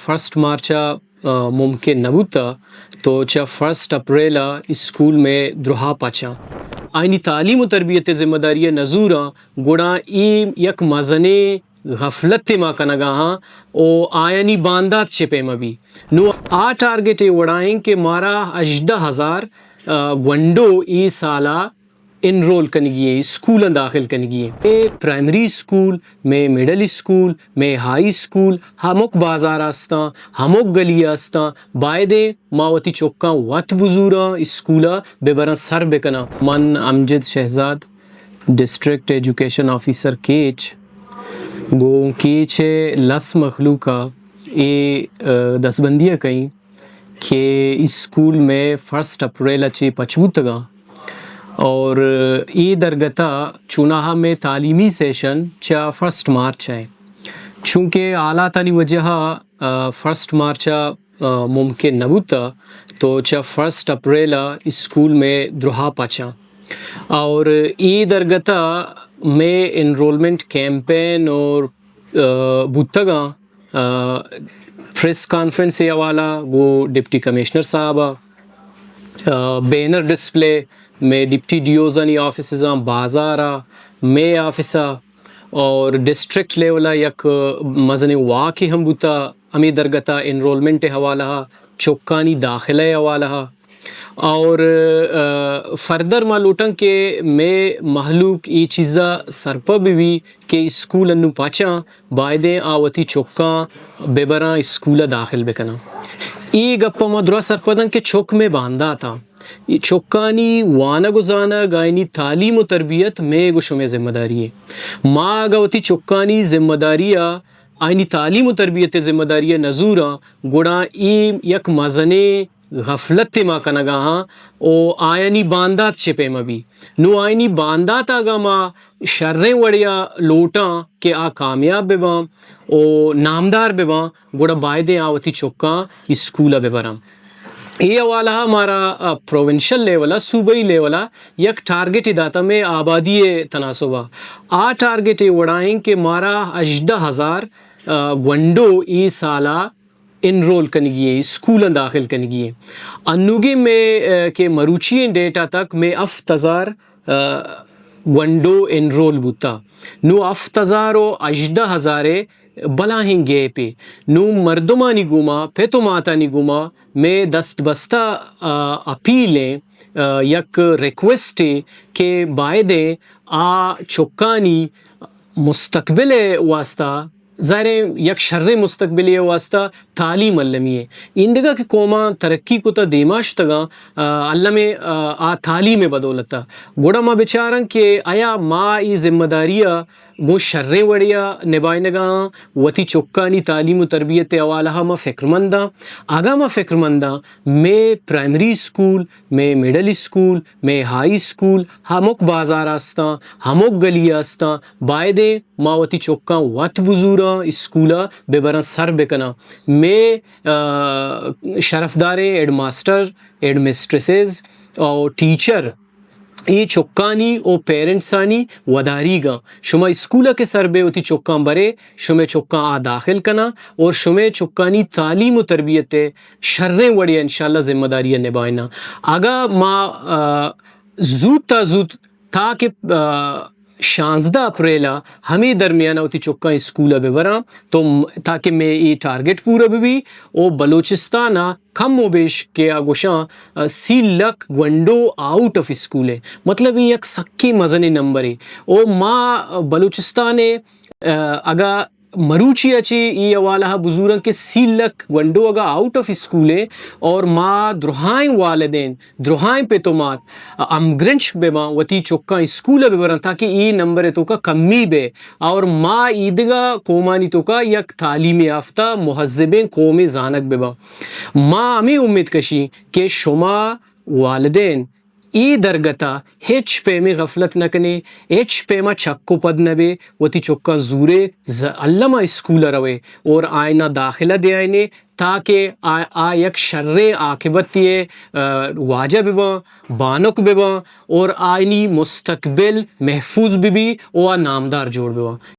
first مارچا ممکن نبوتا تو چا فرسٹ اپریلا اسکول میں دروہا پاچا آئینی تعلیم و تربیت ذمہ داری نزورا گوڑا ای یک مزنے غفلت ما کنگا ہاں او آئینی باندات چھپے مبی نو آ ٹارگٹ وڑائیں کہ مارا 18,000 گونڈو ای سالہ انرول کنگی ہے اسکول داخل کنگی ہے میں پرائمری اسکول میں مڈل اسکول میں ہائی اسکول ہموک بازار آستا ہموک گلی آستا بائدے ماوتی چوکاں وات بزورا اسکولا بے سر بکنا من Amjad Shahzad district education officer Kech گو کیچ لس مخلوقہ اے دسبندیہ کہیں کہ اسکول میں فرسٹ اپریل اچھی پچبوتگا اور ای درگتا چوناہا میں تعلیمی سیشن چا فرسٹ مارچ ہے چونکہ اعلیٰ تانی وجہ فرسٹ مارچا ممکن نبوتا تو چا فرسٹ اپریلا اسکول میں دروہا پاچا اور ای درگتا میں انرولمنٹ کیمپین اور بوتگا پریس کانفرنس یہ والا وہ ڈپٹی کمشنر صاحبہ بینر ڈسپلے میں ڈپٹی ڈیوزنی آفیسزاں بازارا میں آفیسا اور ڈسٹرکٹ لیولا یک مزن واقعی ہم بوتا امی درگتا انرولمنٹ حوالہ چوکانی داخلہ حوالہ اور فردر مالوٹن کہ میں محلوق ای چیزا سرپا بھی کہ اسکول انو پاچا بائدیں آوتی چوکاں بے اسکولہ داخل بکنا ای گپا مدرا سرپدن کہ چوک میں باندھا تھا چوکانی وانا گزانا گائنی تعلیم و تربیت میں گوشو میں ذمہ داری ہے ماں گوتی چوکانی ذمہ داریہ آئینی تعلیم و تربیت ذمہ داری نزورا گوڑا ای یک مزنے غفلت ما کنگا ہاں او آئینی باندات چھپے مبی نو آئینی باندات آگا ما شریں وڑیا لوٹاں کہ آ کامیاب بباں او نامدار بباں گوڑا بائدیں آوتی چوکاں اسکولہ ببرام یہ حوالہ ہمارا پروونشل لیولا صوبائی لیولا یک ٹارگٹ داتا میں آبادی تناسبہ آ ٹارگٹ وڑائیں کہ مارا 18,000 گونڈو ای سالہ انرول کنگی ہے اسکول داخل کنگی ہے انوگی میں کہ مروچی ڈیٹا تک میں 7,000 گونڈو انرول بوتا نو 7,000 و 18,000 بلاہیں گے پہ نو مردمانی گوما پیتو ماتانی گوما میں دست بستہ اپیلیں یک ریکویسٹ کہ بائدیں آ چوکانی مستقبل واسطہ ظاہر یک شر مستقبلی واسطہ تعلیم علمی ہے اندگا کہ قوما ترقی کو تا دیماش تگا علم آ تعلیم بدولتا گوڑا ما بچارن کہ آیا ما ای ذمہ داریہ گو شریں وڑیا نبائنگا وتی چوکانی تعلیم و تربیت حوالہ ما فکر مندہ آگا ما فکر مندہ میں پرائمری اسکول میں مڈل اسکول میں ہائی اسکول ہموک بازار آستا ہموک گلی آستا بائدیں ما وتی چوکاں وات بزورا اسکولہ بے سر بکنا میں شرفداریں ایڈ ماسٹر ایڈ مسٹریسز اور ٹیچر یہ چوکانی او پیرنٹسانی وداری گا شما اسکولہ کے سر بے ہوتی چوکاں برے شما چوکاں آ داخل کنا اور شما چوکانی تعلیم و تربیت شریں وڑیا انشاءاللہ ذمہ داریہ نبائنا آگا ما زود تا زود تاکہ 16 اپریلا ہمیں درمیانہ ہوتی چوکاں اسکولہ بے برا تو تاکہ میں یہ ٹارگٹ پورا بھی او بلوچستانہ کم و بیش کے آگوشاں 30 لاکھ گونڈو آؤٹ آف اسکول ہے مطلب یہ ایک سکی مزنی نمبر ہے او ما بلوچستان اگا مروچی اچھی یہ حوالہ بزرگ کے 30 لاکھ گونڈو اگا آؤٹ آف اسکول ہے اور ما دروہائیں والدین دروہائیں پیتومات امگرنچ بے ماں وتی چوکاں اسکول بے برن تاکہ ای نمبر تو کا کمی بے اور ما ایدگا قومانی تو کا یک تعلیم یافتہ مہذبیں قوم زانک بے با ما ہمیں امید کشی کہ شما والدین ای درگتا ہیچ پے میں غفلت نہ کنے ہیچ پے میں چکو پد نہ بے وتی چوکا زورے علمہ اسکول روے اور آئینہ داخلہ دے آئینے تاکہ یک شر عاقبت یہ واجہ ببا بانک ببا اور آئینی مستقبل محفوظ بھی اور نامدار جوڑ ببا